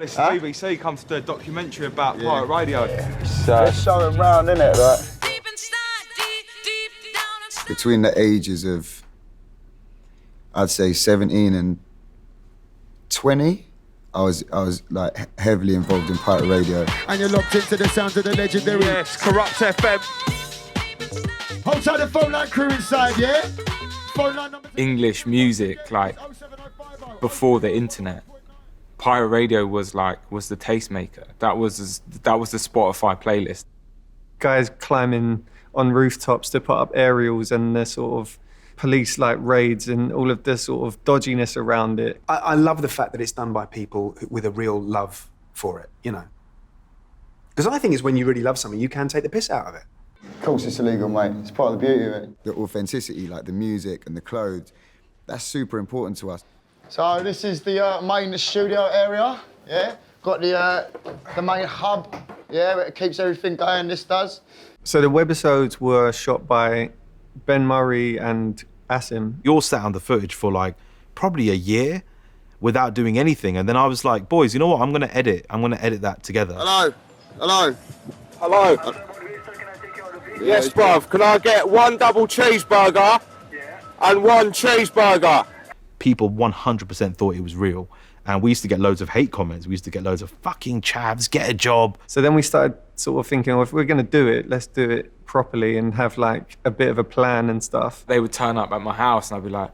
This is BBC comes to do a documentary about pirate radio. They're showing round, innit, right? Between the ages of, I'd say 17 and 20, I was like heavily involved in pirate radio. And you're locked into the sounds of the legendary. Yes, Corrupt FM. Hold tight the phone line crew inside, yeah? Phone line number English music, like before the internet, pirate radio was the tastemaker. That was the Spotify playlist. Guys climbing on rooftops to put up aerials and the sort of police like raids and all of the sort of dodginess around it. I love the fact that it's done by people with a real love for it, you know. Because I think it's when you really love something, you can take the piss out of it. Of course it's illegal, mate. It's part of the beauty of it. The authenticity, like the music and the clothes, that's super important to us. So this is the main studio area, yeah? Got the main hub, yeah, where it keeps everything going, this does. So the webisodes were shot by Ben Murray and Asim. You're sat on the footage for like probably a year without doing anything. And then I was like, boys, you know what? I'm going to edit that together. Hello. Yes, bruv. Can I get one double cheeseburger and one cheeseburger? People 100% thought it was real. And we used to get loads of hate comments. We used to get loads of fucking chavs, get a job. So then we started sort of thinking, well, if we're going to do it, let's do it properly and have like a bit of a plan and stuff. They would turn up at my house and I'd be like,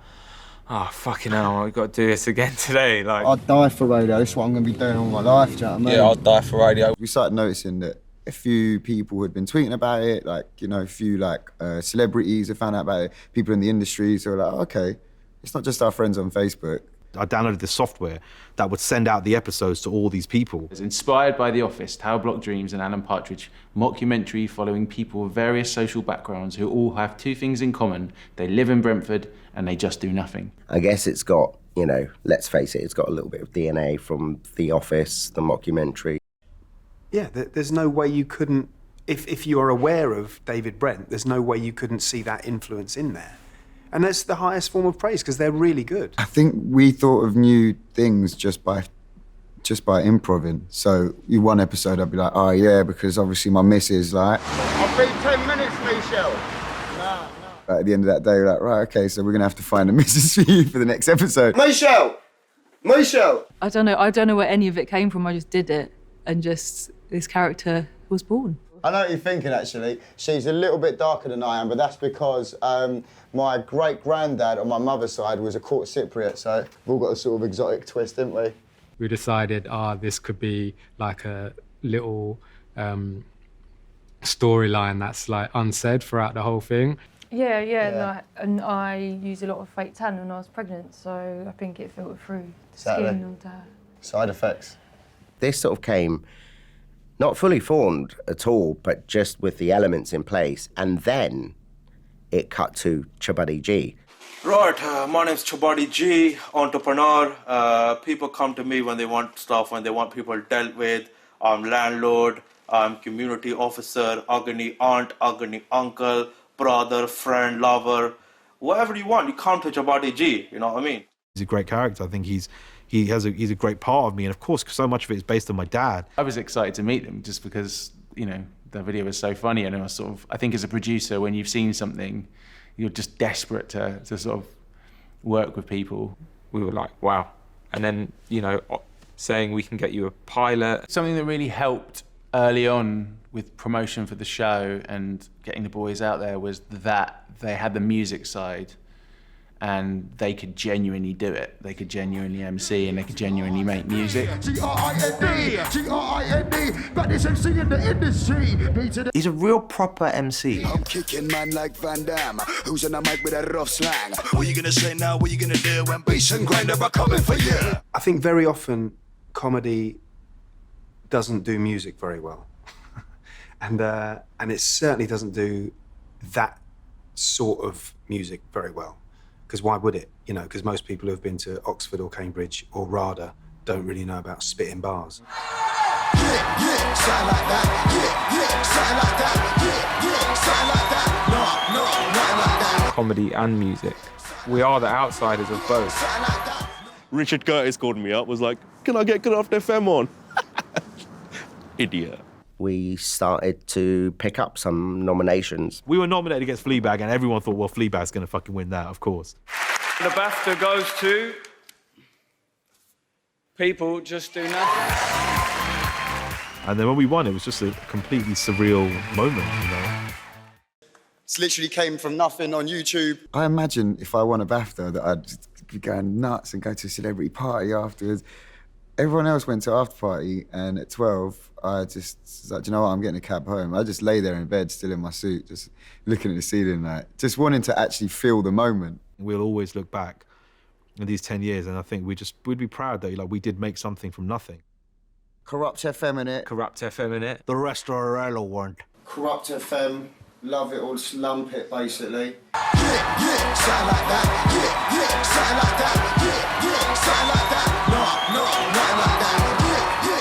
oh, fucking hell, we've got to do this again today. Like, I'd die for radio. This is what I'm going to be doing all my life, do you know what I mean? yeah, I'd die for radio. We started noticing that a few people had been tweeting about it, like, you know, a few like celebrities had found out about it, people in the industry, so we're like, okay, it's not just our friends on Facebook. I downloaded this software that would send out the episodes to all these people. It's inspired by The Office, Tower Block Dreams and Alan Partridge, mockumentary following people of various social backgrounds who all have two things in common. They live in Brentford and they just do nothing. I guess it's got, you know, let's face it, it's got a little bit of DNA from The Office, the mockumentary. Yeah, there's no way you couldn't, if you are aware of David Brent, there's no way you couldn't see that influence in there. And that's the highest form of praise because they're really good. I think we thought of new things just by improving. So one episode I'd be like, oh yeah, because obviously my missus like, I'll be 10 minutes, Michelle. At the end of that day, we're like, right, okay, so we're gonna have to find a missus for you for the next episode. Michelle! I don't know where any of it came from. I just did it and just this character was born. I know what you're thinking, actually. She's a little bit darker than I am, but that's because my great-granddad on my mother's side was a court Cypriot, so we've all got a sort of exotic twist, didn't we? We decided, this could be like a little storyline that's like unsaid throughout the whole thing. Yeah. And I used a lot of fake tan when I was pregnant, so I think it filtered through the skin onto her. Side effects. This sort of came not fully formed at all, but just with the elements in place. And then it cut to Chabuddy G. Right, my name's Chabuddy G, entrepreneur. People come to me when they want stuff, when they want people dealt with. I'm landlord, I'm community officer, agony aunt, agony uncle, brother, friend, lover. Whatever you want, you come to Chabuddy G, you know what I mean? He's a great character. I think he's a great part of me, and of course, so much of it is based on my dad. I was excited to meet them just because, you know, the video was so funny, and I think as a producer, when you've seen something, you're just desperate to sort of work with people. We were like, wow. And then, you know, saying we can get you a pilot. Something that really helped early on with promotion for the show and getting the boys out there was that they had the music side and they could genuinely do it. They could genuinely MC and they could genuinely make music. He's a real proper MC. I'm kicking man like Van Damme. Who's on the mic with that rough slang? What you gonna say now? What you gonna do when bass and grinder are coming for you? I think very often comedy doesn't do music very well. and it certainly doesn't do that sort of music very well. Because why would it? You know, because most people who've been to Oxford or Cambridge or RADA don't really know about spitting bars. Something like that. Something like that. Something like that. No, nothing like that. Comedy and music. We are the outsiders of both. Richard Curtis called me up, was like, can I get Kurupting FM on? Idiot. We started to pick up some nominations. We were nominated against Fleabag, and everyone thought, well, Fleabag's going to fucking win that, of course. The BAFTA goes to People Just Do Nothing. And then when we won, it was just a completely surreal moment, you know. It's literally came from nothing on YouTube. I imagine if I won a BAFTA that I'd just be going nuts and go to a celebrity party afterwards. Everyone else went to after party, and at 12, I just was like, do you know what, I'm getting a cab home. I just lay there in bed, still in my suit, just looking at the ceiling, like, just wanting to actually feel the moment. We'll always look back in these 10 years, and I think we'd be proud that we did make something from nothing. Kurupt FM in it. Kurupt FM in it. The rest are irrelevant. Kurupt FM, love it or slump it, basically. Yeah, something like that. Yeah, something like that. Yeah, something like that. No.